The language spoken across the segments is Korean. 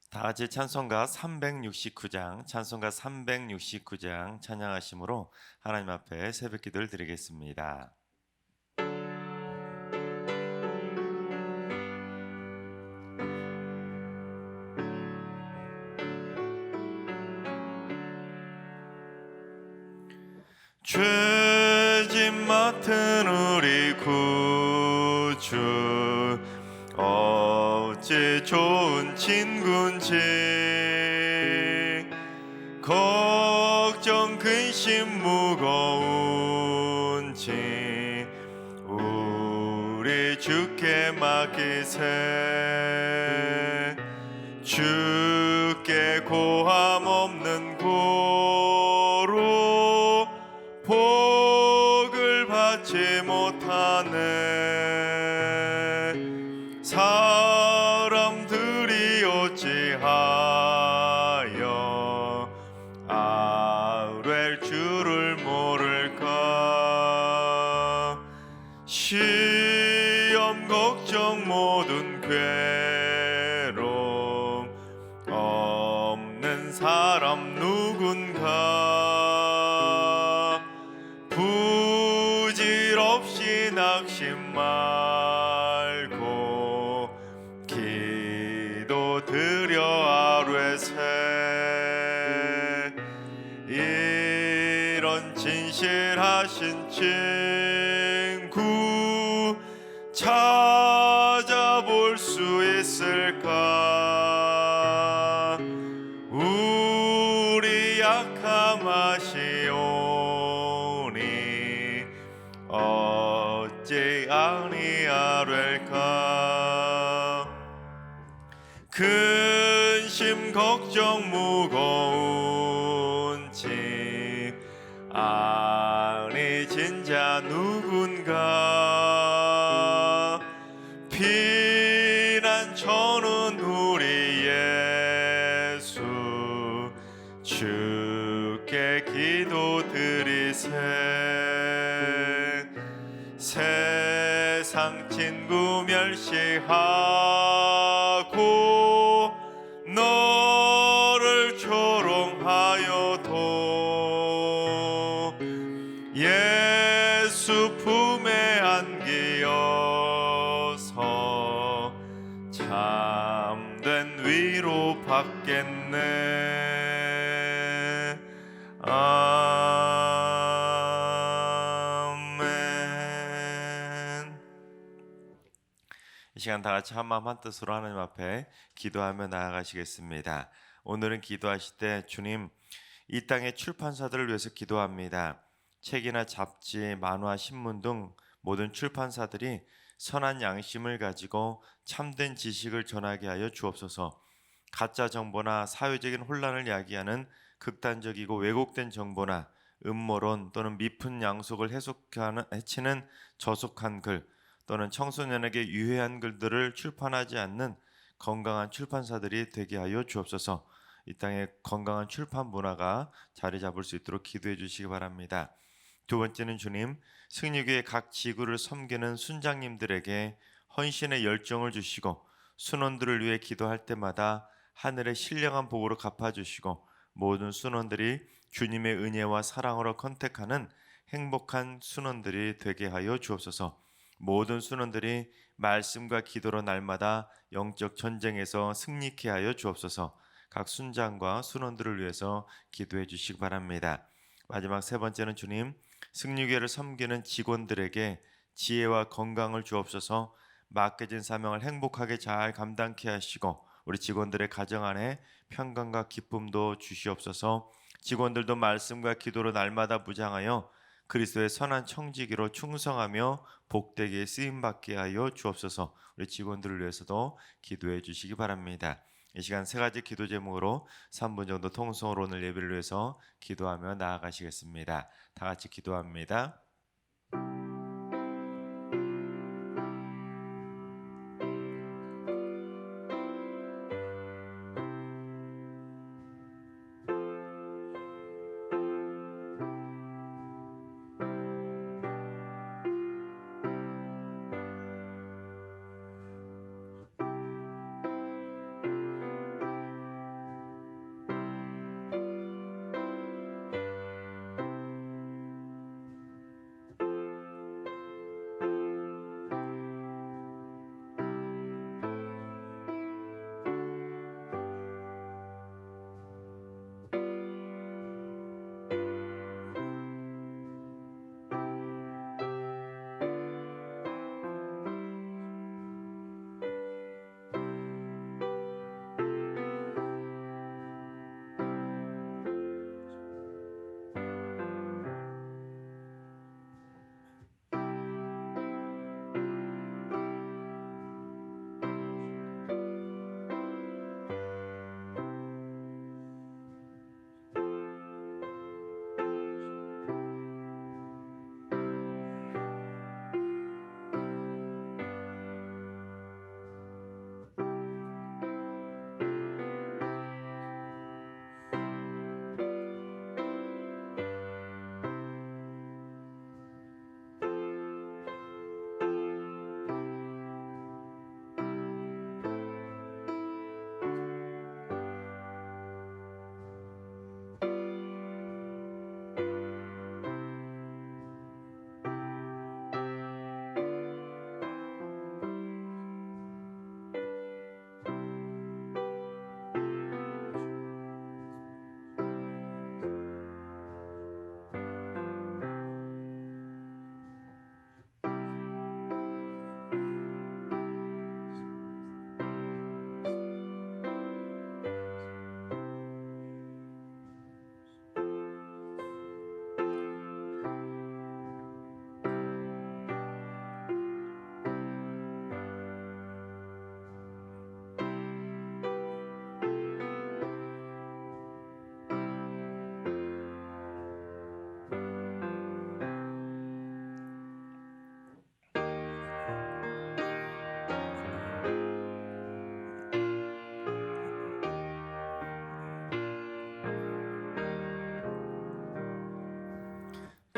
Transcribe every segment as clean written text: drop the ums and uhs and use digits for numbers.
다 같이 찬송가 369장 찬양하심으로 하나님 앞에 새벽 기도를 드리겠습니다. 죄짐 맡은 우리 구주 어찌 좋은 친군지 걱정 근심 무거운지 우리 주께 맡기세. 주께 고함 없는 고로 복을 받지 못하네. 사람들이 어찌하여 아뢰 주를 모를까. 시험 걱정 모든 괴로움 없는 사람 누군가. 부질없이 낙심 말고 기도 드려 아뢰세. 이런 진실하신 친구 찾아볼 수 있을까. 우리 약함하시오니 어찌 아니하랄까. 근심 걱정 무거운지 아니 진짜 누군가. 피난처는 우리 예수 주께 기도드리세. 세상 친구 멸시하고 너를 조롱하여도 예수 품에 안기어서 참된 위로 받겠네. 아멘. 이 시간 다 같이 한마음 한뜻으로 하나님 앞에 기도하며 나아가시겠습니다. 오늘은 기도하실 때 주님, 이 땅의 출판사들을 위해서 기도합니다. 책이나 잡지, 만화, 신문 등 모든 출판사들이 선한 양심을 가지고 참된 지식을 전하게 하여 주옵소서. 가짜 정보나 사회적인 혼란을 야기하는 극단적이고 왜곡된 정보나 음모론 또는 미푼 양속을 해치는 저속한 글 또는 청소년에게 유해한 글들을 출판하지 않는 건강한 출판사들이 되게 하여 주옵소서. 이 땅에 건강한 출판 문화가 자리 잡을 수 있도록 기도해 주시기 바랍니다. 두 번째는 주님, 승리교회 각 지구를 섬기는 순장님들에게 헌신의 열정을 주시고 순원들을 위해 기도할 때마다 하늘의 신령한 복으로 갚아주시고 모든 순원들이 주님의 은혜와 사랑으로 컨택하는 행복한 순원들이 되게 하여 주옵소서. 모든 순원들이 말씀과 기도로 날마다 영적 전쟁에서 승리케 하여 주옵소서. 각 순장과 순원들을 위해서 기도해 주시기 바랍니다. 마지막 세 번째는 주님, 승리교회를 섬기는 직원들에게 지혜와 건강을 주옵소서. 맡겨진 사명을 행복하게 잘 감당케 하시고 우리 직원들의 가정 안에 평강과 기쁨도 주시옵소서. 직원들도 말씀과 기도로 날마다 무장하여 그리스도의 선한 청지기로 충성하며 복되게 쓰임받게 하여 주옵소서. 우리 직원들을 위해서도 기도해 주시기 바랍니다. 이 시간 세 가지 기도 제목으로 3분 정도 통성으로 오늘 예배를 위해서 기도하며 나아가시겠습니다. 다 같이 기도합니다.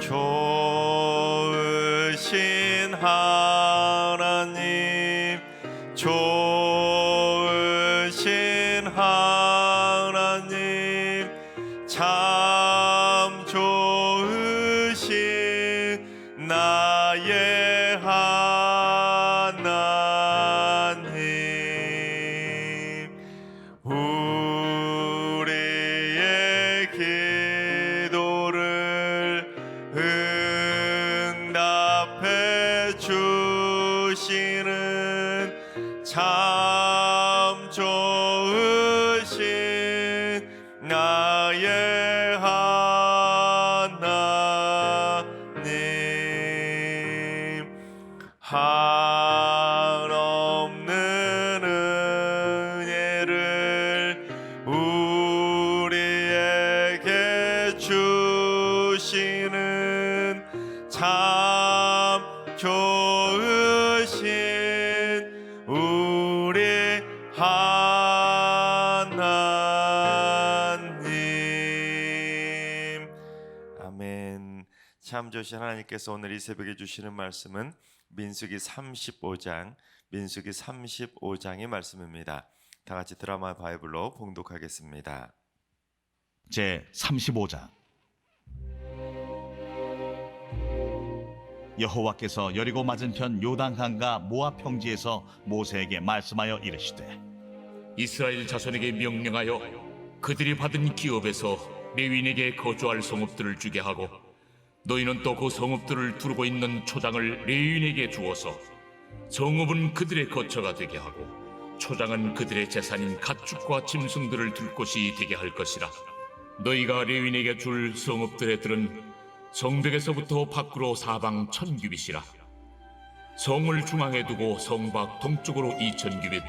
좋으신 하나님, 좋으신 하나님, 참 좋으신 나의 하나님, 우리의 기도를 응답해 주시는 참 좋으신 나의 하나님, 한없는 은혜를 우리에게 주시는 참 좋으신 우리 하나님. 아멘. 참 좋으신 하나님께서 오늘 이 새벽에 주시는 말씀은 민수기 35장의 말씀입니다. 다 같이 드라마 바이블로 봉독하겠습니다. 제 35장. 여호와께서 여리고 맞은편 요단강과 모압 평지에서 모세에게 말씀하여 이르시되, 이스라엘 자손에게 명령하여 그들이 받은 기업에서 레위인에게 거주할 성읍들을 주게 하고, 너희는 또 그 성읍들을 두르고 있는 초장을 레위인에게 주어서 성읍은 그들의 거처가 되게 하고 초장은 그들의 재산인 가축과 짐승들을 둘 곳이 되게 할 것이라. 너희가 레위인에게 줄 성읍들의 들은 성벽에서부터 밖으로 사방 1000규빗이라. 성을 중앙에 두고 성 밖 동쪽으로 2000규빗,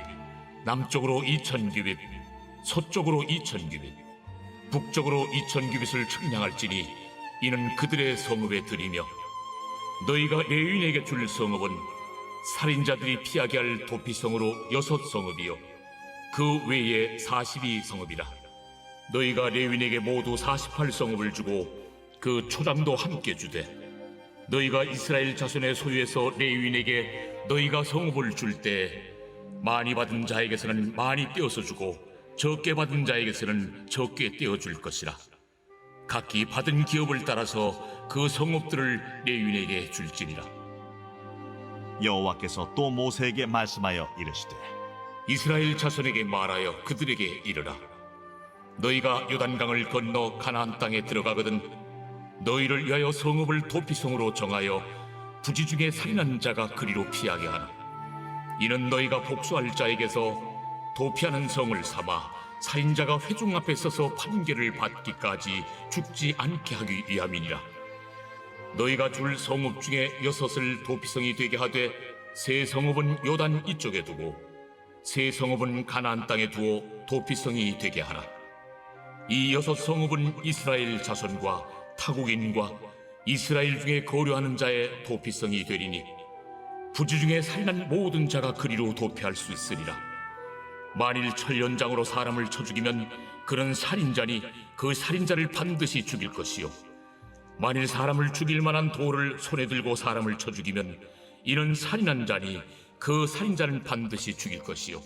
남쪽으로 2000규빗, 서쪽으로 2000규빗, 북쪽으로 2000규빗을 측량할지니 이는 그들의 성읍에 들이며, 너희가 레위인에게 줄 성읍은 살인자들이 피하게 할 도피성으로 6성읍이요 그 외에 42성읍이라. 너희가 레위인에게 모두 48성읍을 주고 그 초장도 함께 주되, 너희가 이스라엘 자손의 소유에서 레위인에게 너희가 성읍을 줄 때 많이 받은 자에게서는 많이 떼어서 주고 적게 받은 자에게서는 적게 떼어줄 것이라. 각기 받은 기업을 따라서 그 성읍들을 레위인에게 줄지니라. 여호와께서 또 모세에게 말씀하여 이르시되, 이스라엘 자손에게 말하여 그들에게 이르라. 너희가 요단강을 건너 가나안 땅에 들어가거든 너희를 위하여 성읍을 도피성으로 정하여 부지 중에 살인한 자가 그리로 피하게 하나. 이는 너희가 복수할 자에게서 도피하는 성을 삼아 살인자가 회중 앞에 서서 판결을 받기까지 죽지 않게 하기 위함이니라. 너희가 줄 성읍 중에 6을 도피성이 되게 하되 세 성읍은 요단 이쪽에 두고 세 성읍은 가나안 땅에 두어 도피성이 되게 하라. 이 6성읍은 이스라엘 자손과 타국인과 이스라엘 중에 거류하는 자의 도피성이 되리니 부지 중에 살인한 모든 자가 그리로 도피할 수 있으리라. 만일 철연장으로 사람을 쳐 죽이면 그는 살인자니 그 살인자를 반드시 죽일 것이요, 만일 사람을 죽일 만한 돌을 손에 들고 사람을 쳐 죽이면 이는 살인한 자니 그 살인자는 반드시 죽일 것이요,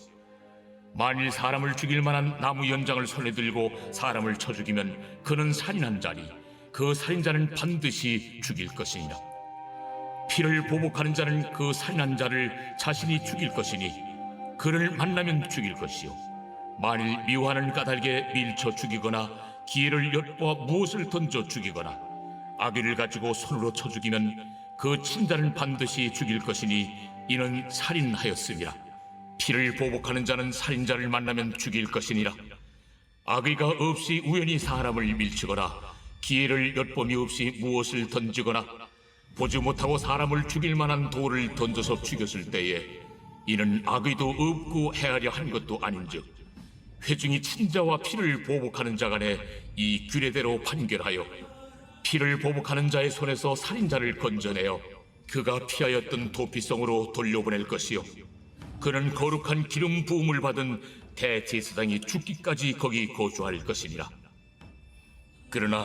만일 사람을 죽일 만한 나무 연장을 손에 들고 사람을 쳐 죽이면 그는 살인한 자니 그 살인자는 반드시 죽일 것이니라. 피를 보복하는 자는 그 살인한 자를 자신이 죽일 것이니 그를 만나면 죽일 것이요, 만일 미워하는 까닭에 밀쳐 죽이거나 기회를 엿보아 무엇을 던져 죽이거나 아귀를 가지고 손으로 쳐 죽이면 그 친자는 반드시 죽일 것이니 이는 살인하였음이라. 피를 보복하는 자는 살인자를 만나면 죽일 것이니라. 악의가 없이 우연히 사람을 밀치거나 기회를 엿봄이 없이 무엇을 던지거나 보지 못하고 사람을 죽일 만한 돌을 던져서 죽였을 때에 이는 악의도 없고 헤아려 한 것도 아닌즉 회중이 친자와 피를 보복하는 자 간에 이 규례대로 판결하여 피를 보복하는 자의 손에서 살인자를 건져내어 그가 피하였던 도피성으로 돌려보낼 것이요, 그는 거룩한 기름 부음을 받은 대제사장이 죽기까지 거기 거주할 것이니라. 그러나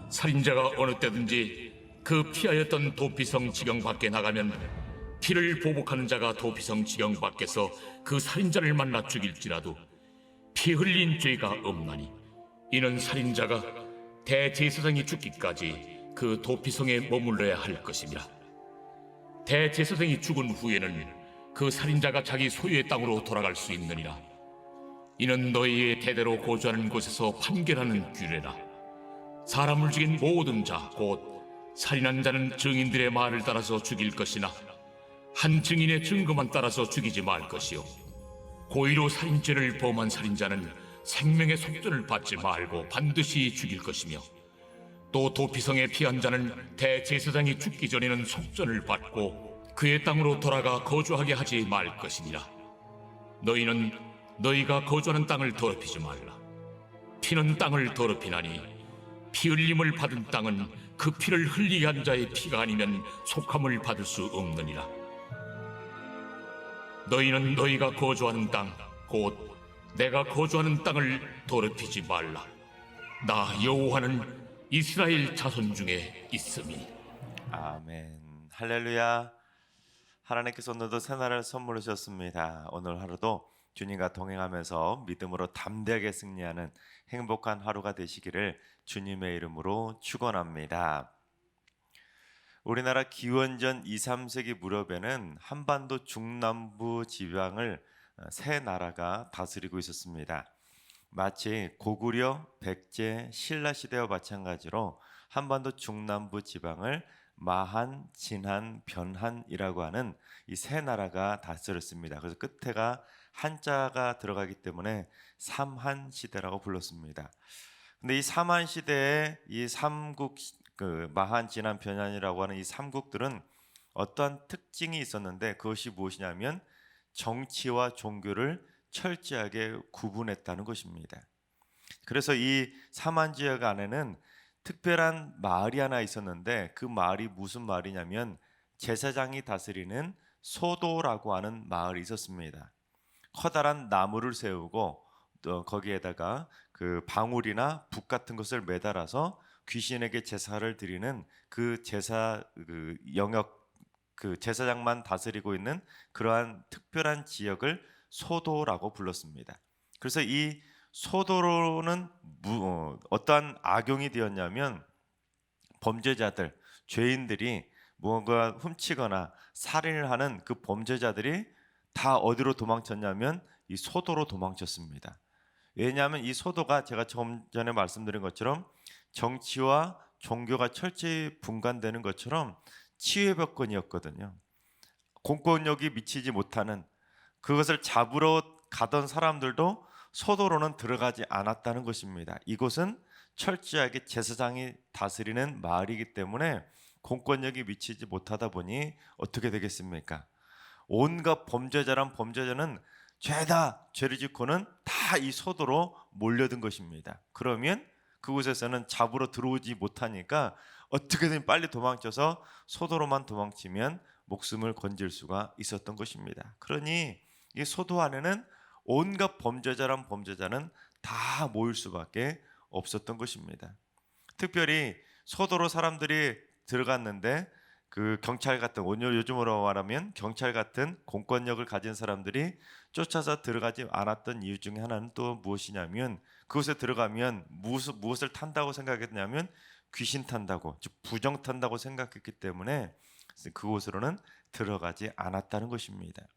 살인자가 어느 때든지 그 피하였던 도피성 지경 밖에 나가면 피를 보복하는 자가 도피성 지경 밖에서 그 살인자를 만나 죽일지라도 피 흘린 죄가 없나니 이는 살인자가 대제사장이 죽기까지 그 도피성에 머물러야 할 것이니라. 대제사장이 죽은 후에는 그 살인자가 자기 소유의 땅으로 돌아갈 수 있느니라. 이는 너희의 대대로 거주하는 곳에서 판결하는 규례라. 사람을 죽인 모든 자 곧 살인한 자는 증인들의 말을 따라서 죽일 것이나 한 증인의 증거만 따라서 죽이지 말 것이요 고의로 살인죄를 범한 살인자는 생명의 속전을 받지 말고 반드시 죽일 것이며 또 도피성에 피한 자는 대제사장이 죽기 전에는 속전을 받고 그의 땅으로 돌아가 거주하게 하지 말 것이니라. 너희는 너희가 거주하는 땅을 더럽히지 말라. 피는 땅을 더럽히나니 피 흘림을 받은 땅은 그 피를 흘리게 한 자의 피가 아니면 속함을 받을 수 없느니라. 너희는 너희가 거주하는 땅 곧 내가 거주하는 땅을 더럽히지 말라. 나 여호와는 이스라엘 자손 중에 있음이. 아멘. 할렐루야. 하나님께서 오늘도 새날을 선물로 주셨습니다. 오늘 하루도 주님과 동행하면서 믿음으로 담대하게 승리하는 행복한 하루가 되시기를 주님의 이름으로 축원합니다. 우리나라 기원전 2, 3세기 무렵에는 한반도 중남부 지방을 세 나라가 다스리고 있었습니다. 마치 고구려, 백제, 신라 시대와 마찬가지로 한반도 중남부 지방을 마한, 진한, 변한이라고 하는 이 세 나라가 다스렸습니다. 그래서 끝에가 한자가 들어가기 때문에 삼한 시대라고 불렀습니다. 근데 이 삼한 시대에 이 삼국 마한, 진한, 변한이라고 하는 이 삼국들은 어떠한 특징이 있었는데 그것이 무엇이냐면 정치와 종교를 철저하게 구분했다는 것입니다. 그래서 이 삼한 지역 안에는 특별한 마을이 하나 있었는데 그 마을이 무슨 마을이냐면 제사장이 다스리는 소도라고 하는 마을이 있었습니다. 커다란 나무를 세우고 또 거기에다가 그 방울이나 북 같은 것을 매달아서 귀신에게 제사를 드리는 그 제사 영역 제사장만 다스리고 있는 그러한 특별한 지역을 소도라고 불렀습니다. 그래서 이 소도로는 어떠한 악용이 되었냐면 범죄자들, 죄인들이 무언가 훔치거나 살인을 하는 그 범죄자들이 다 어디로 도망쳤냐면 이 소도로 도망쳤습니다. 왜냐하면 이 소도가 제가 좀 전에 말씀드린 것처럼 정치와 종교가 철저히 분간되는 것처럼 치유의 벽권이었거든요. 공권력이 미치지 못하는 그것을 잡으러 가던 사람들도 소도로는 들어가지 않았다는 것입니다. 이곳은 철저하게 제사장이 다스리는 마을이기 때문에 공권력이 미치지 못하다 보니 어떻게 되겠습니까? 온갖 범죄자란 범죄자는 죄다 죄를 짓고는 다 이 소도로 몰려든 것입니다. 그러면 그곳에서는 잡으러 들어오지 못하니까 어떻게든 빨리 도망쳐서 소도로만 도망치면 목숨을 건질 수가 있었던 것입니다. 그러니 이 소도 안에는 온갖 범죄자란 범죄자는 다 모일 수밖에 없었던 것입니다. 특별히 소도로 사람들이 들어갔는데 그 경찰 같은 요즘으로 말하면 경찰 같은 공권력을 가진 사람들이 쫓아서 들어가지 않았던 이유 중에 하나는 또 무엇이냐면 그곳에 들어가면 무엇을 탄다고 생각했냐면 귀신 탄다고, 즉 부정 탄다고 생각했기 때문에 그곳으로는 들어가지 않았다는 것입니다.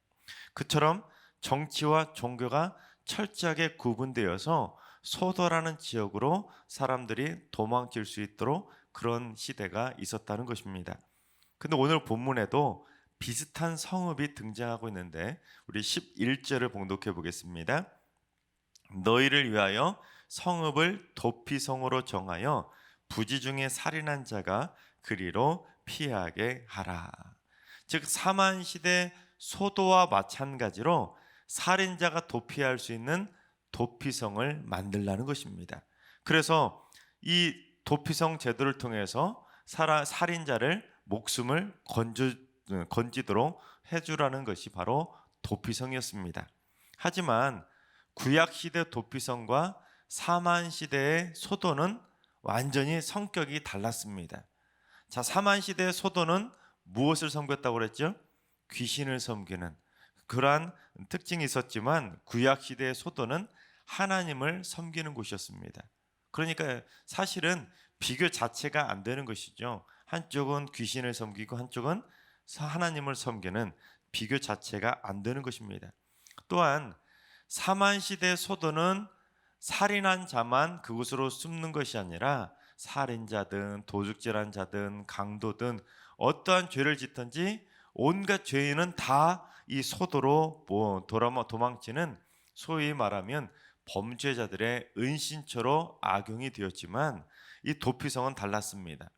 그처럼 정치와 종교가 철저하게 구분되어서 소도라는 지역으로 사람들이 도망칠 수 있도록 그런 시대가 있었다는 것입니다. 근데 오늘 본문에도 비슷한 성읍이 등장하고 있는데 우리 11절을 봉독해 보겠습니다. 너희를 위하여 성읍을 도피성으로 정하여 부지 중에 살인한 자가 그리로 피하게 하라. 즉 사만 시대 소도와 마찬가지로 살인자가 도피할 수 있는 도피성을 만들라는 것입니다. 그래서 이 도피성 제도를 통해서 살인자를 목숨을 건지도록 해주라는 것이 바로 도피성이었습니다. 하지만 구약시대 도피성과 사만시대의 소도는 완전히 성격이 달랐습니다. 자, 사만 시대의 소도는 무엇을 섬겼다고 그랬죠? 귀신을 섬기는 그러한 특징이 있었지만 구약 시대의 소도는 하나님을 섬기는 곳이었습니다. 그러니까 사실은 비교 자체가 안 되는 것이죠. 한쪽은 귀신을 섬기고 한쪽은 하나님을 섬기는 비교 자체가 안 되는 것입니다. 또한 사만 시대 소도는 살인한 자만 그곳으로 숨는 것이 아니라 살인자든 도둑질한 자든 강도든 어떠한 죄를 짓든지 온갖 죄인은 다 이 소도로 도망치는 소위 말하면 범죄자들의 은신처로 악용이 되었지만 이 도피성은 달랐습니다.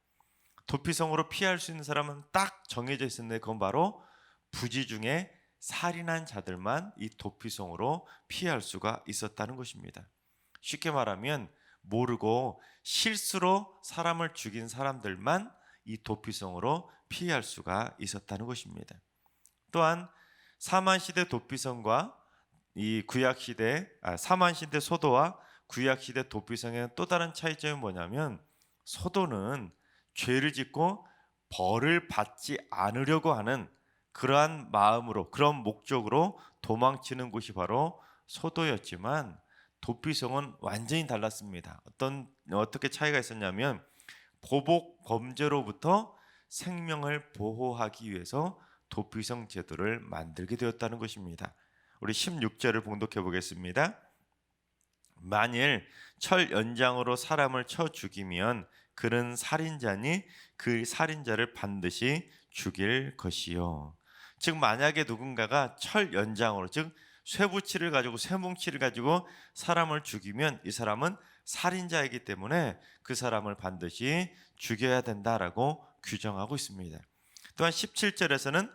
도피성으로 피할 수 있는 사람은 딱 정해져 있었는데 그건 바로 부지 중에 살인한 자들만 이 도피성으로 피할 수가 있었다는 것입니다. 쉽게 말하면 모르고 실수로 사람을 죽인 사람들만 이 도피성으로 피할 수가 있었다는 것입니다. 또한 사만시대 도피성과 이 구약시대 사만시대 소도와 구약시대 도피성의 또 다른 차이점이 뭐냐면 소도는 죄를 짓고 벌을 받지 않으려고 하는 그러한 마음으로 그런 목적으로 도망치는 곳이 바로 소도였지만 도피성은 완전히 달랐습니다. 어떻게 차이가 있었냐면 보복 범죄로부터 생명을 보호하기 위해서 도피성 제도를 만들게 되었다는 것입니다. 우리 16절을 봉독해 보겠습니다. 만일 철 연장으로 사람을 쳐 죽이면 그는 살인자니 그 살인자를 반드시 죽일 것이요. 즉 만약에 누군가가 철 연장으로 즉 쇠붙이를 가지고 쇠뭉치를 가지고 사람을 죽이면 이 사람은 살인자이기 때문에 그 사람을 반드시 죽여야 된다라고 규정하고 있습니다. 또한 17절에서는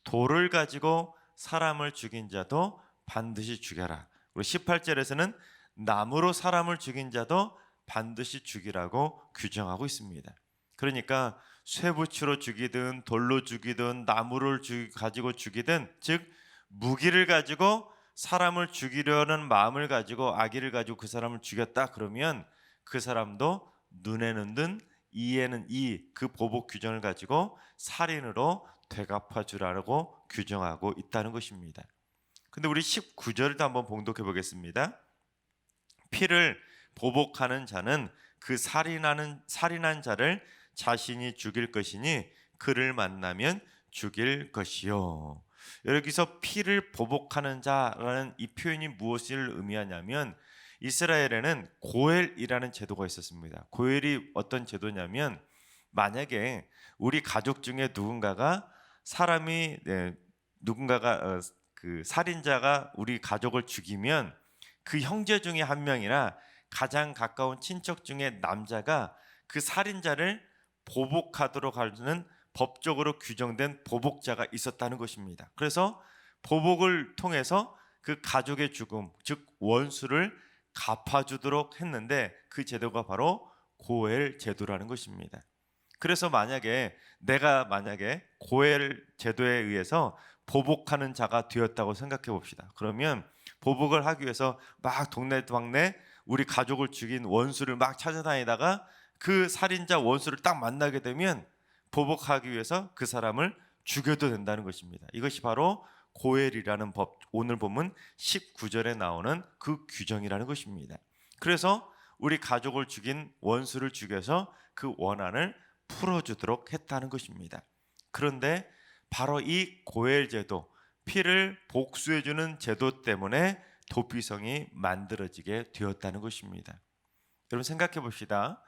돌을 가지고 사람을 죽인 자도 반드시 죽여라. 그리고 18절에서는 나무로 사람을 죽인 자도 반드시 죽이라고 규정하고 있습니다. 그러니까 쇠붙이로 죽이든 돌로 죽이든 나무를 가지고 죽이든 즉 무기를 가지고 사람을 죽이려는 마음을 가지고 악의를 가지고 그 사람을 죽였다 그러면 그 사람도 눈에는 눈 이에는 이 그 보복 규정을 가지고 살인으로 되갚아 주라고 규정하고 있다는 것입니다. 근데 우리 19절도 한번 봉독해 보겠습니다. 피를 보복하는 자는 그 살인한 자를 자신이 죽일 것이니 그를 만나면 죽일 것이요. 여기서 피를 보복하는 자라는 이 표현이 무엇을 의미하냐면 이스라엘에는 고엘이라는 제도가 있었습니다. 고엘이 어떤 제도냐면 만약에 우리 가족 중에 누군가가 그 살인자가 우리 가족을 죽이면 그 형제 중에 한 명이나 가장 가까운 친척 중에 남자가 그 살인자를 보복하도록 하는 법적으로 규정된 보복자가 있었다는 것입니다. 그래서 보복을 통해서 그 가족의 죽음, 즉 원수를 갚아주도록 했는데 그 제도가 바로 고엘 제도라는 것입니다. 그래서 내가 고엘 제도에 의해서 보복하는 자가 되었다고 생각해 봅시다. 그러면 보복을 하기 위해서 막 동네방네 우리 가족을 죽인 원수를 막 찾아다니다가 그 살인자 원수를 딱 만나게 되면 보복하기 위해서 그 사람을 죽여도 된다는 것입니다. 이것이 바로 고엘이라는 법, 오늘 보면 19절에 나오는 그 규정이라는 것입니다. 그래서 우리 가족을 죽인 원수를 죽여서 그 원한을 풀어주도록 했다는 것입니다. 그런데 바로 이 고엘 제도, 피를 복수해주는 제도 때문에 도피성이 만들어지게 되었다는 것입니다. 여러분 생각해 봅시다.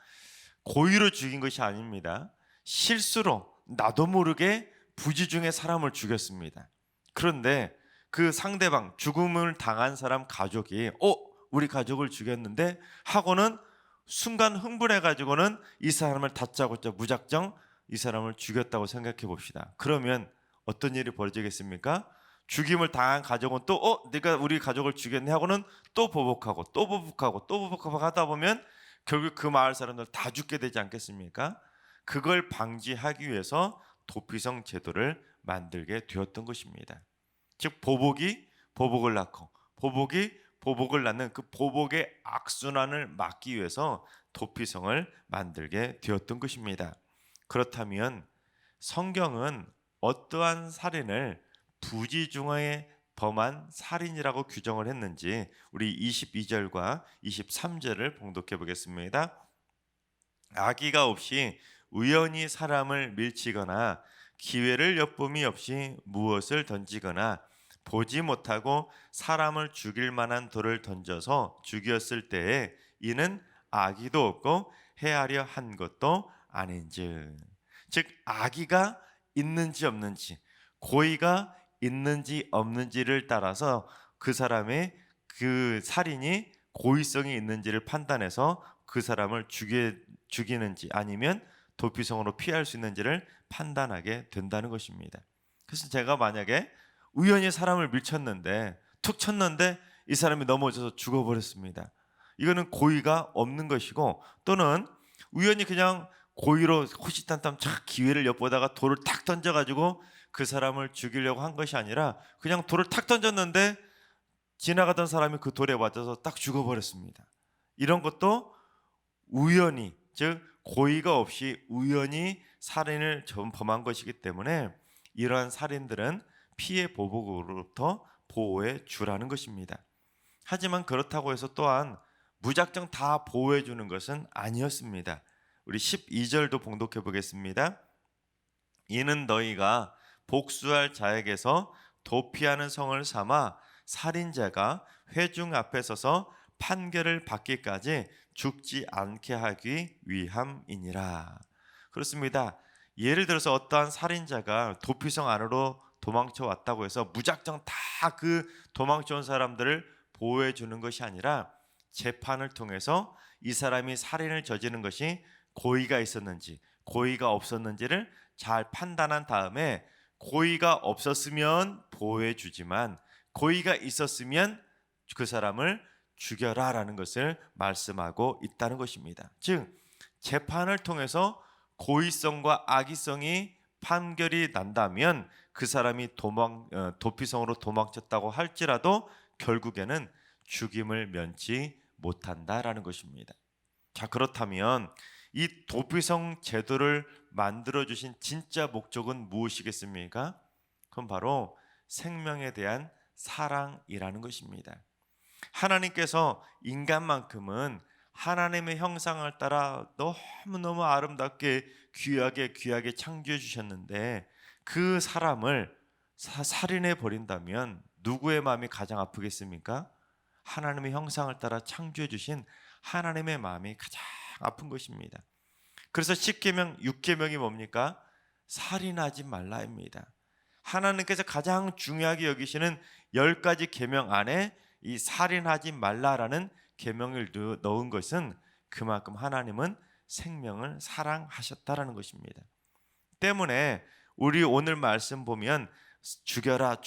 고의로 죽인 것이 아닙니다. 실수로 나도 모르게 부지 중에 사람을 죽였습니다. 그런데 그 상대방 죽음을 당한 사람 가족이 우리 가족을 죽였는데 하고는 순간 흥분해 가지고는 이 사람을 다짜고짜 무작정 이 사람을 죽였다고 생각해 봅시다. 그러면 어떤 일이 벌어지겠습니까? 죽임을 당한 가족은 또 네가 우리 가족을 죽였네 하고는 또 보복하고 또 보복하고 또 보복하고 하다 보면 결국 그 마을 사람들 다 죽게 되지 않겠습니까? 그걸 방지하기 위해서 도피성 제도를 만들게 되었던 것입니다. 즉 보복이 보복을 낳고 보복이 보복을 낳는 그 보복의 악순환을 막기 위해서 도피성을 만들게 되었던 것입니다. 그렇다면 성경은 어떠한 살인을 부지중하에 범한 살인이라고 규정을 했는지 우리 22절과 23절을 봉독해 보겠습니다. 악의가 없이 우연히 사람을 밀치거나 기회를 엿봄이 없이 무엇을 던지거나 보지 못하고 사람을 죽일 만한 돌을 던져서 죽였을 때에 이는 악의도 없고 해하려 한 것도 아닌즉, 즉 악의가 있는지 없는지, 고의가 있는지 없는지를 따라서 그 사람의 그 살인이 고의성이 있는지를 판단해서 그 사람을 죽이는지 아니면 도피성으로 피할 수 있는지를 판단하게 된다는 것입니다. 그래서 제가 만약에 우연히 사람을 밀쳤는데 툭 쳤는데 이 사람이 넘어져서 죽어버렸습니다. 이거는 고의가 없는 것이고, 또는 우연히 그냥 고의로 호시탐탐 착 기회를 엿보다가 돌을 탁 던져가지고 그 사람을 죽이려고 한 것이 아니라 그냥 돌을 탁 던졌는데 지나가던 사람이 그 돌에 맞아서 딱 죽어버렸습니다. 이런 것도 우연히, 즉 고의가 없이 우연히 살인을 범한 것이기 때문에 이러한 살인들은 피해 보복으로부터 보호해 주라는 것입니다. 하지만 그렇다고 해서 또한 무작정 다 보호해 주는 것은 아니었습니다. 우리 12절도 봉독해 보겠습니다. 이는 너희가 복수할 자에게서 도피하는 성을 삼아 살인자가 회중 앞에 서서 판결을 받기까지 죽지 않게 하기 위함이니라. 그렇습니다. 예를 들어서 어떠한 살인자가 도피성 안으로 도망쳐 왔다고 해서 무작정 다 그 도망쳐 온 사람들을 보호해 주는 것이 아니라 재판을 통해서 이 사람이 살인을 저지른 것이 고의가 있었는지 고의가 없었는지를 잘 판단한 다음에 고의가 없었으면 보호해 주지만 고의가 있었으면 그 사람을 죽여라라는 것을 말씀하고 있다는 것입니다. 즉 재판을 통해서 고의성과 악의성이 판결이 난다면 그 사람이 도피성으로 도망쳤다고 할지라도 결국에는 죽임을 면치 못한다라는 것입니다. 자, 그렇다면 이 도피성 제도를 만들어 주신 진짜 목적은 무엇이겠습니까? 그건 바로 생명에 대한 사랑이라는 것입니다. 하나님께서 인간만큼은 하나님의 형상을 따라 너무너무 아름답게 귀하게 창조해 주셨는데 그 사람을 살인해 버린다면 누구의 마음이 가장 아프겠습니까? 하나님의 형상을 따라 창조해 주신 하나님의 마음이 가장 아픈 것입니다. 그래서 10계명, 6계명이 뭡니까? 살인하지 말라입니다. 하나님께서 가장 중요하게 여기시는 10가지 계명 안에 이 살인하지 말라라는 계명을 넣은 것은 그만큼 하나님은 생명을 사랑하셨다라는 것입니다. 때문에 우리 오늘 말씀 보면 죽여라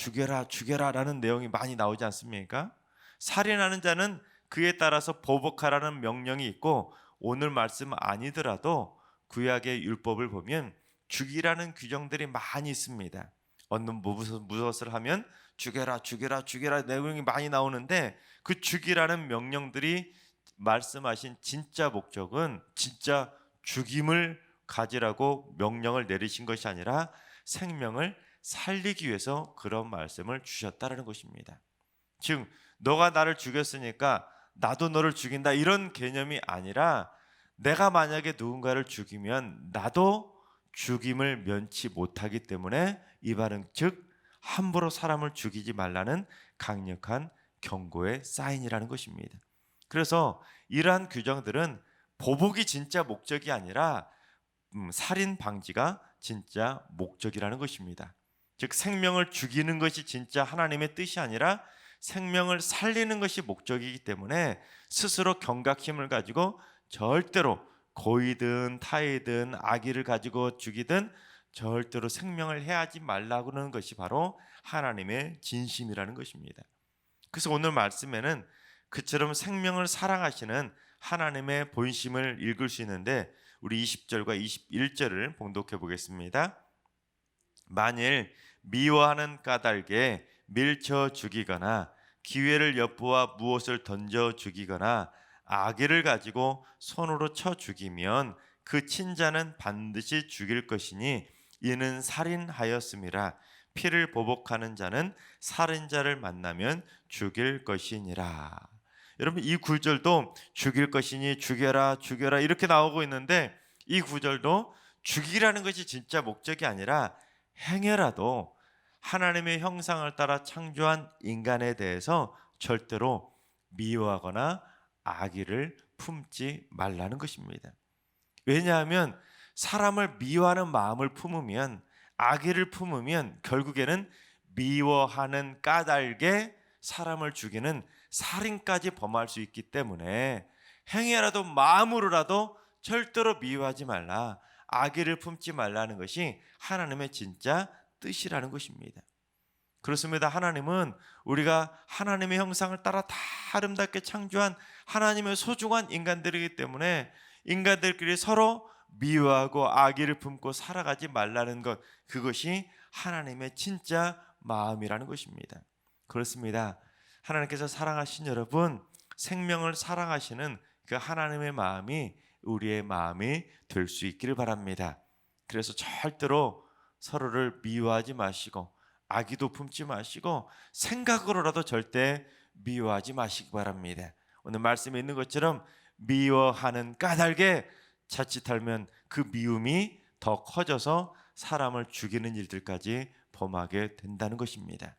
죽여라라는 내용이 많이 나오지 않습니까? 살인하는 자는 그에 따라서 보복하라는 명령이 있고, 오늘 말씀 아니더라도 구약의 율법을 보면 죽이라는 규정들이 많이 있습니다. 어느 무엇을 하면 죽여라 내용이 많이 나오는데, 그 죽이라는 명령들이 말씀하신 진짜 목적은 진짜 죽임을 가지라고 명령을 내리신 것이 아니라 생명을 살리기 위해서 그런 말씀을 주셨다라는 것입니다. 즉 너가 나를 죽였으니까 나도 너를 죽인다, 이런 개념이 아니라 내가 만약에 누군가를 죽이면 나도 죽임을 면치 못하기 때문에 이 말은 즉 함부로 사람을 죽이지 말라는 강력한 경고의 사인이라는 것입니다. 그래서 이러한 규정들은 보복이 진짜 목적이 아니라 살인 방지가 진짜 목적이라는 것입니다. 즉 생명을 죽이는 것이 진짜 하나님의 뜻이 아니라 생명을 살리는 것이 목적이기 때문에 스스로 경각심을 가지고 절대로 고의든 타의든 악의를 가지고 죽이든 절대로 생명을 해하지 말라고 하는 것이 바로 하나님의 진심이라는 것입니다. 그래서 오늘 말씀에는 그처럼 생명을 사랑하시는 하나님의 본심을 읽을 수 있는데, 우리 20절과 21절을 봉독해 보겠습니다. 만일 미워하는 까닭에 밀쳐 죽이거나 기회를 엿보아 무엇을 던져 죽이거나 악의를 가지고 손으로 쳐 죽이면 그 친자는 반드시 죽일 것이니 이는 살인하였음이라. 피를 보복하는 자는 살인자를 만나면 죽일 것이니라. 여러분, 이 구절도 죽일 것이니 죽여라 죽여라 이렇게 나오고 있는데, 이 구절도 죽이라는 것이 진짜 목적이 아니라 행여라도 하나님의 형상을 따라 창조한 인간에 대해서 절대로 미워하거나 악의를 품지 말라는 것입니다. 왜냐하면 사람을 미워하는 마음을 품으면, 악의를 품으면 결국에는 미워하는 까닭에 사람을 죽이는 살인까지 범할 수 있기 때문에 행여라도 마음으로라도 절대로 미워하지 말라, 악의를 품지 말라는 것이 하나님의 진짜 뜻이라는 것입니다. 그렇습니다. 하나님은 우리가 하나님의 형상을 따라 다 아름답게 창조한 하나님의 소중한 인간들이기 때문에 인간들끼리 서로 미워하고 악의를 품고 살아가지 말라는 것, 그것이 하나님의 진짜 마음이라는 것입니다. 그렇습니다. 하나님께서 사랑하신 여러분, 생명을 사랑하시는 그 하나님의 마음이 우리의 마음이 될 수 있기를 바랍니다. 그래서 절대로 서로를 미워하지 마시고 악의도 품지 마시고 생각으로라도 절대 미워하지 마시기 바랍니다. 오늘 말씀에 있는 것처럼 미워하는 까닭에 자칫하면 그 미움이 더 커져서 사람을 죽이는 일들까지 범하게 된다는 것입니다.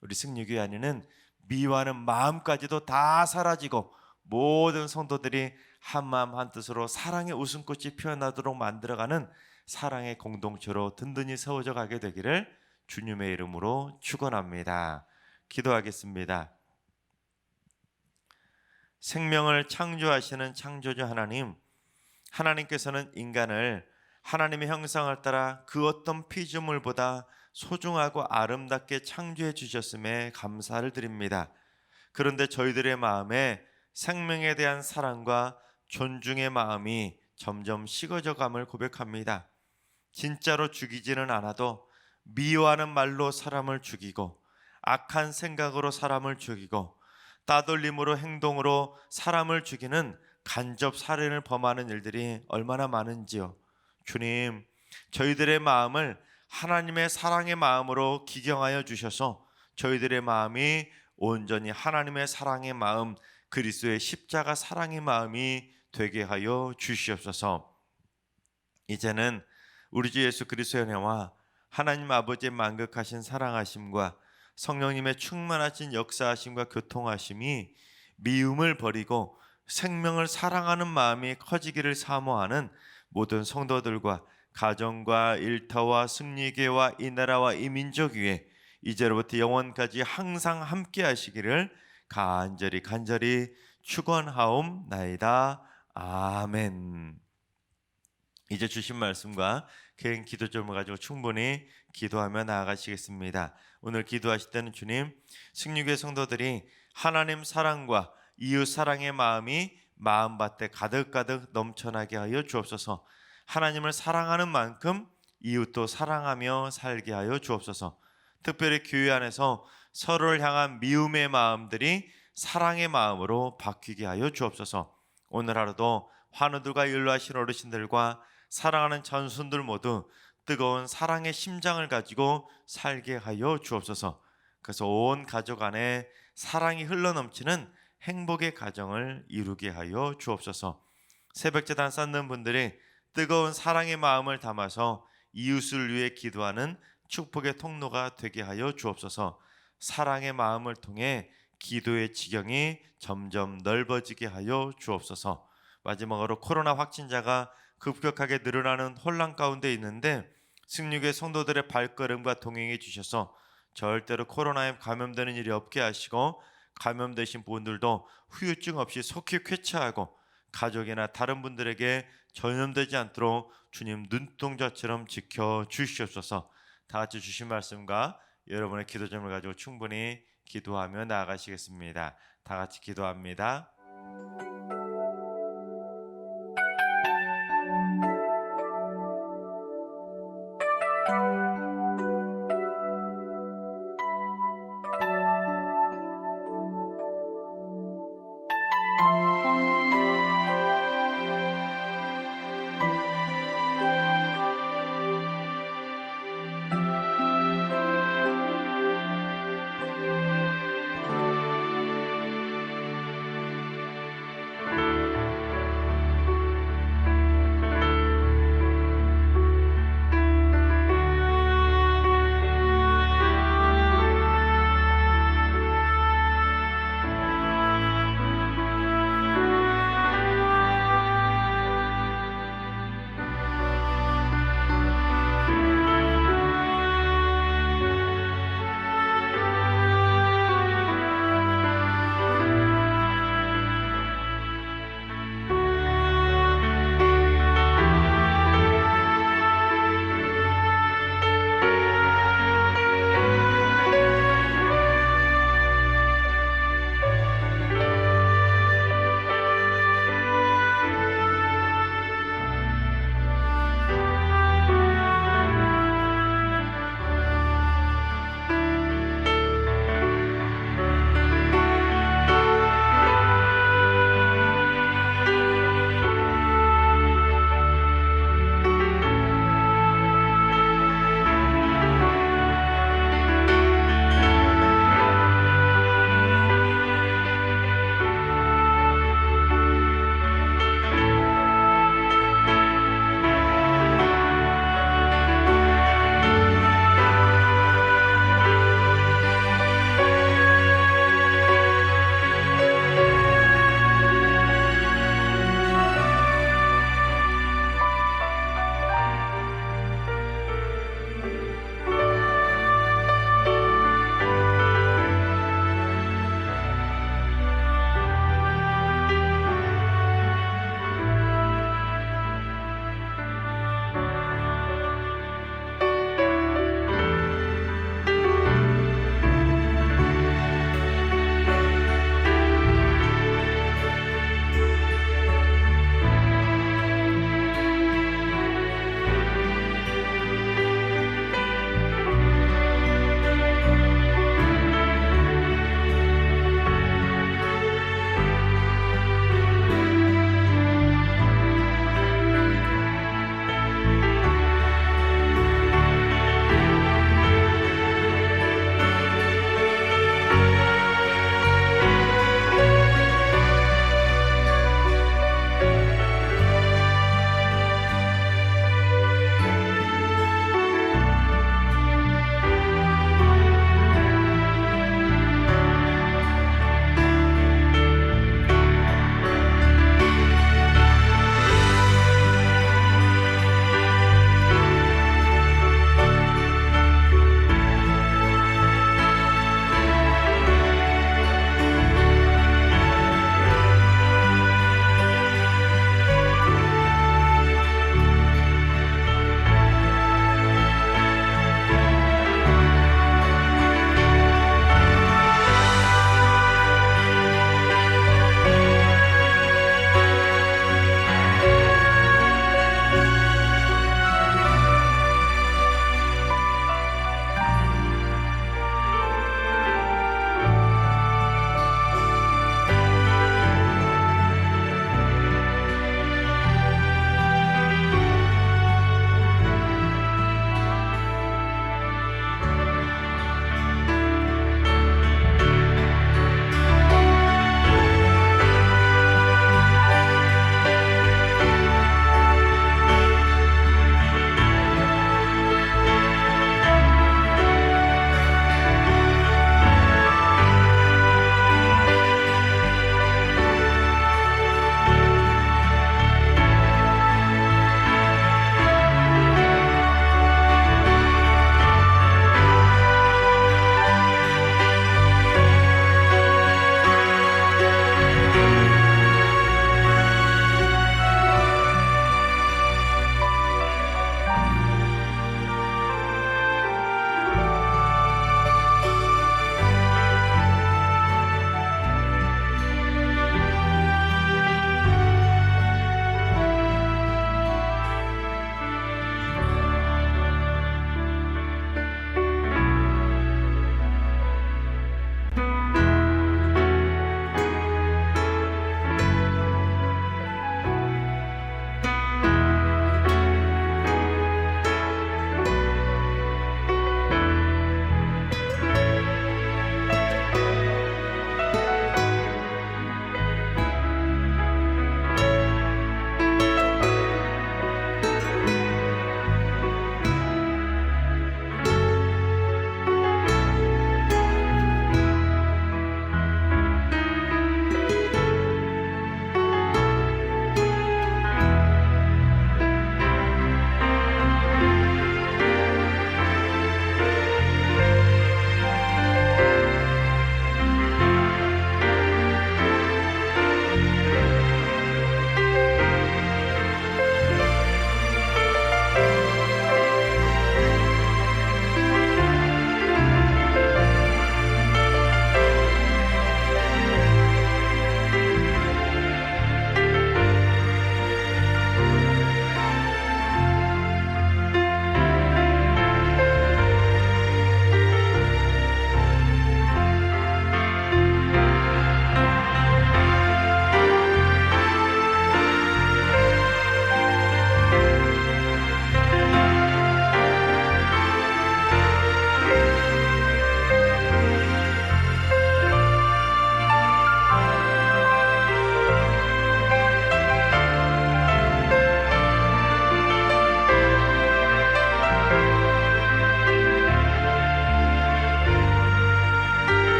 우리 승리교회 안에는 미워하는 마음까지도 다 사라지고 모든 성도들이 한마음 한뜻으로 사랑의 웃음꽃이 피어나도록 만들어가는 사랑의 공동체로 든든히 세워져 가게 되기를 주님의 이름으로 축원합니다. 기도하겠습니다. 생명을 창조하시는 창조주 하나님, 하나님께서는 인간을 하나님의 형상을 따라 그 어떤 피조물보다 소중하고 아름답게 창조해 주셨음에 감사를 드립니다. 그런데 저희들의 마음에 생명에 대한 사랑과 존중의 마음이 점점 식어져 감을 고백합니다. 진짜로 죽이지는 않아도 미워하는 말로 사람을 죽이고 악한 생각으로 사람을 죽이고 따돌림으로 행동으로 사람을 죽이는 간접 살인을 범하는 일들이 얼마나 많은지요. 주님, 저희들의 마음을 하나님의 사랑의 마음으로 기경하여 주셔서 저희들의 마음이 온전히 하나님의 사랑의 마음, 그리스도의 십자가 사랑의 마음이 되게 하여 주시옵소서. 이제는 우리 주 예수 그리스도의 은혜와 하나님 아버지의 만극하신 사랑하심과 성령님의 충만하신 역사하심과 교통하심이 미움을 버리고 생명을 사랑하는 마음이 커지기를 사모하는 모든 성도들과 가정과 일터와 승리교회와 이 나라와 이 민족 위에 이제로부터 영원까지 항상 함께 하시기를 간절히 축원하옵나이다. 아멘. 이제 주신 말씀과 개인 기도 점을 가지고 충분히 기도하며 나아가시겠습니다. 오늘 기도하실 때는 주님, 승리교회 성도들이 하나님 사랑과 이웃 사랑의 마음이 마음밭에 가득가득 넘쳐나게 하여 주옵소서. 하나님을 사랑하는 만큼 이웃도 사랑하며 살게 하여 주옵소서. 특별히 교회 안에서 서로를 향한 미움의 마음들이 사랑의 마음으로 바뀌게 하여 주옵소서. 오늘 하루도 환우들과 연로하신 어르신들과 사랑하는 전순들 모두 뜨거운 사랑의 심장을 가지고 살게 하여 주옵소서. 그래서 온 가족 안에 사랑이 흘러넘치는 행복의 가정을 이루게 하여 주옵소서. 새벽제단 쌓는 분들이 뜨거운 사랑의 마음을 담아서 이웃을 위해 기도하는 축복의 통로가 되게 하여 주옵소서. 사랑의 마음을 통해 기도의 지경이 점점 넓어지게 하여 주옵소서. 마지막으로 코로나 확진자가 급격하게 늘어나는 혼란 가운데 있는데 승리교회 성도들의 발걸음과 동행해 주셔서 절대로 코로나에 감염되는 일이 없게 하시고 감염되신 분들도 후유증 없이 속히 쾌차하고 가족이나 다른 분들에게 전염되지 않도록 주님 눈동자처럼 지켜 주시옵소서. 다 같이 주신 말씀과 여러분의 기도 점을 가지고 충분히 기도하며 나아가시겠습니다. 다 같이 기도합니다.